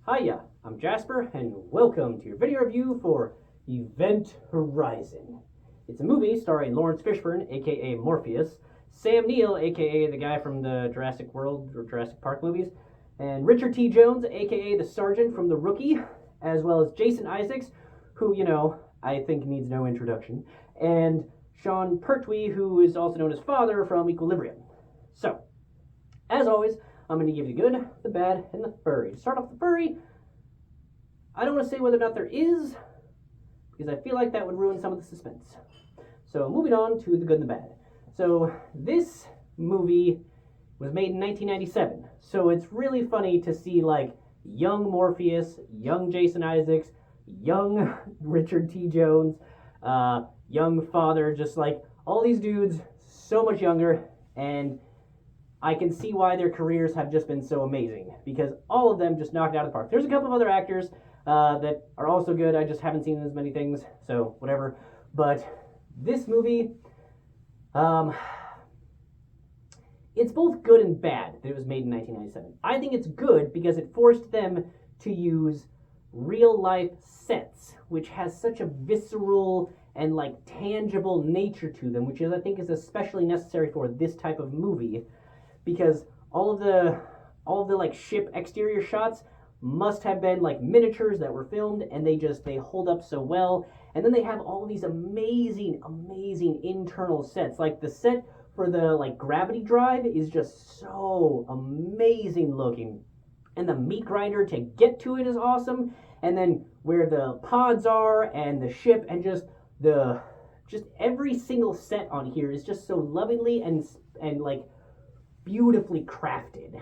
Hiya, I'm Jasper, and welcome to your video review for Event Horizon. It's a movie starring Lawrence Fishburne, aka Morpheus, Sam Neill, aka the guy from the Jurassic World or Jurassic Park movies, and Richard T. Jones, aka the Sergeant from The Rookie, as well as Jason Isaacs, who, I think needs no introduction, and Sean Pertwee, who is also known as Father from Equilibrium. So, as always, I'm going to give you the good, the bad, and the furry. To start off the furry, I don't want to say whether or not there is, because I feel like that would ruin some of the suspense. So moving on to the good and the bad. So this movie was made in 1997. So it's really funny to see like young Morpheus, young Jason Isaacs, young Richard T. Jones, young Father, just like all these dudes so much younger, and I can see why their careers have just been so amazing, because all of them just knocked it out of the park. There's a couple of other actors that are also good. I just haven't seen as many things, so whatever. But this movie, it's both good and bad that it was made in 1997. I think it's good because it forced them to use real-life sets, which has such a visceral and like tangible nature to them, which I think is especially necessary for this type of movie, because all of the like ship exterior shots must have been like miniatures that were filmed, and they hold up so well. And then they have all these amazing internal sets. Like the set for the like gravity drive is just so amazing looking, and the meat grinder to get to it is awesome. And then where the pods are and the ship and just every single set on here is just so lovingly and like beautifully crafted.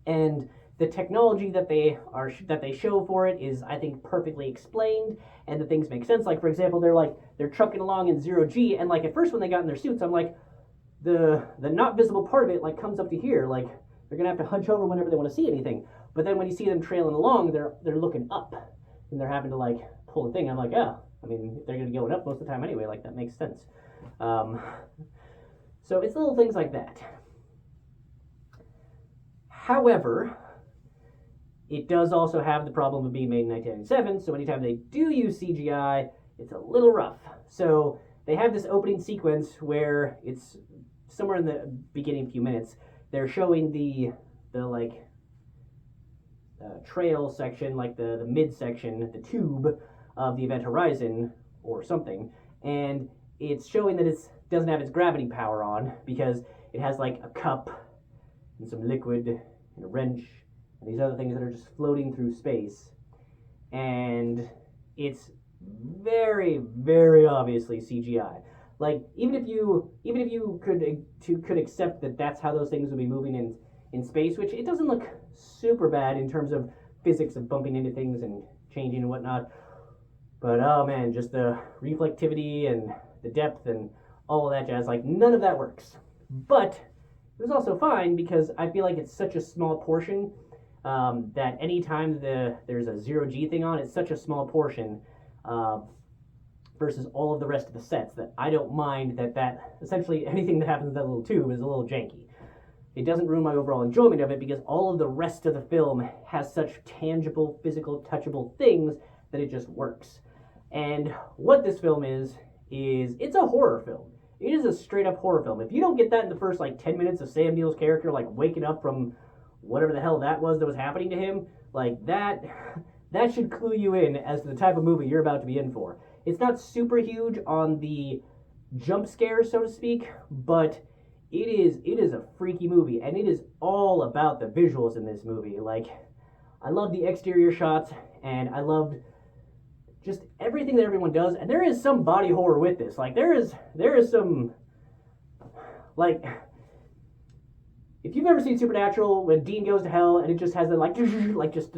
And the technology that they show for it is, I think, perfectly explained, and the things make sense. Like, for example, they're trucking along in 0G, and like at first when they got in their suits, I'm like, the not visible part of it like comes up to here, like they're gonna have to hunch over whenever they want to see anything. But then when you see them trailing along, they're looking up, and they're having to like pull the thing. I'm like, oh, I mean, they're gonna be going up most of the time anyway. Like that makes sense. So it's little things like that. However, it does also have the problem of being made in 1997, so anytime they do use CGI, it's a little rough. So they have this opening sequence where it's somewhere in the beginning few minutes, they're showing the trail section, like the mid section, the tube of the Event Horizon or something, and it's showing that it doesn't have its gravity power on because it has like a cup and some liquid and a wrench and these other things that are just floating through space. And it's very, very obviously CGI. Like even if you could accept that that's how those things would be moving in space, which it doesn't look super bad in terms of physics of bumping into things and changing and whatnot. But oh man, just the reflectivity and the depth and all of that jazz, like none of that works. But it was also fine because I feel like it's such a small portion that anytime there's a 0G thing on, it's such a small portion versus all of the rest of the sets that I don't mind that essentially anything that happens in that little tube is a little janky. It doesn't ruin my overall enjoyment of it because all of the rest of the film has such tangible, physical, touchable things that it just works. And what this film is it's a horror film. It is a straight up horror film. If you don't get that in the first like 10 minutes of Sam Neill's character like waking up from whatever the hell that was happening to him, like that should clue you in as to the type of movie you're about to be in for. It's not super huge on the jump scares, so to speak, but it is a freaky movie, and it is all about the visuals in this movie. Like, I love the exterior shots, and I loved just everything that everyone does, and there is some body horror with this. Like, there is some, like, if you've ever seen Supernatural, when Dean goes to hell, and it just has the, like just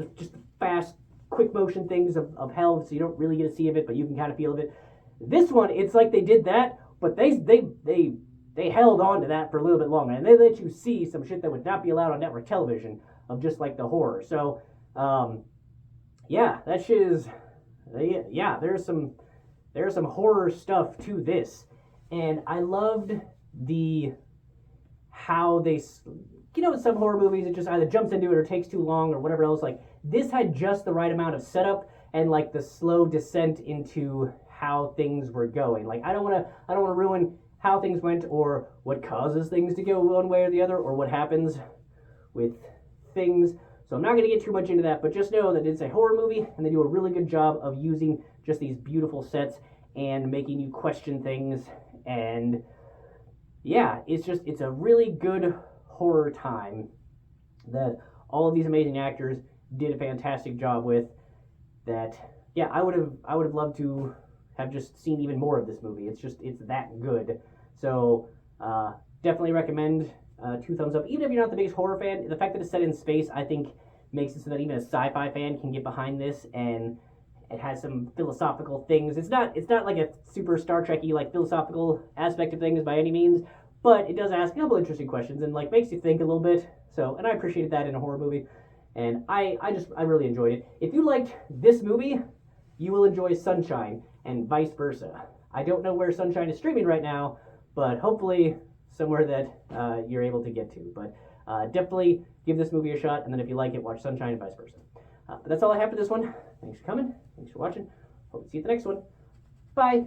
fast, quick motion things of hell, so you don't really get to see of it, but you can kind of feel of it. This one, it's like they did that, but they held on to that for a little bit longer, and they let you see some shit that would not be allowed on network television of just like the horror. So, yeah, that shit is, yeah, there's some horror stuff to this, and I loved how they some horror movies, it just either jumps into it or takes too long or whatever else. Like, this had just the right amount of setup and like the slow descent into how things were going. Like, I don't want to ruin how things went or what causes things to go one way or the other or what happens with things. So I'm not going to get too much into that, but just know that it's a horror movie and they do a really good job of using just these beautiful sets and making you question things. And yeah, it's a really good horror time that all of these amazing actors did a fantastic job with. That, yeah, I would have loved to have just seen even more of this movie. It's that good. So definitely recommend 2 thumbs up. Even if you're not the biggest horror fan, the fact that it's set in space, I think, makes it so that even a sci-fi fan can get behind this, and it has some philosophical things. It's not like a super Star Trek-y like philosophical aspect of things by any means, but it does ask a couple interesting questions and like makes you think a little bit. So, and I appreciated that in a horror movie, and I really enjoyed it. If you liked this movie, you will enjoy Sunshine, and vice versa. I don't know where Sunshine is streaming right now, but hopefully somewhere that you're able to get to. But definitely give this movie a shot, and then if you like it, watch Sunshine and vice versa. But that's all I have for this one. Thanks for coming. Thanks for watching. Hope to see you at the next one. Bye.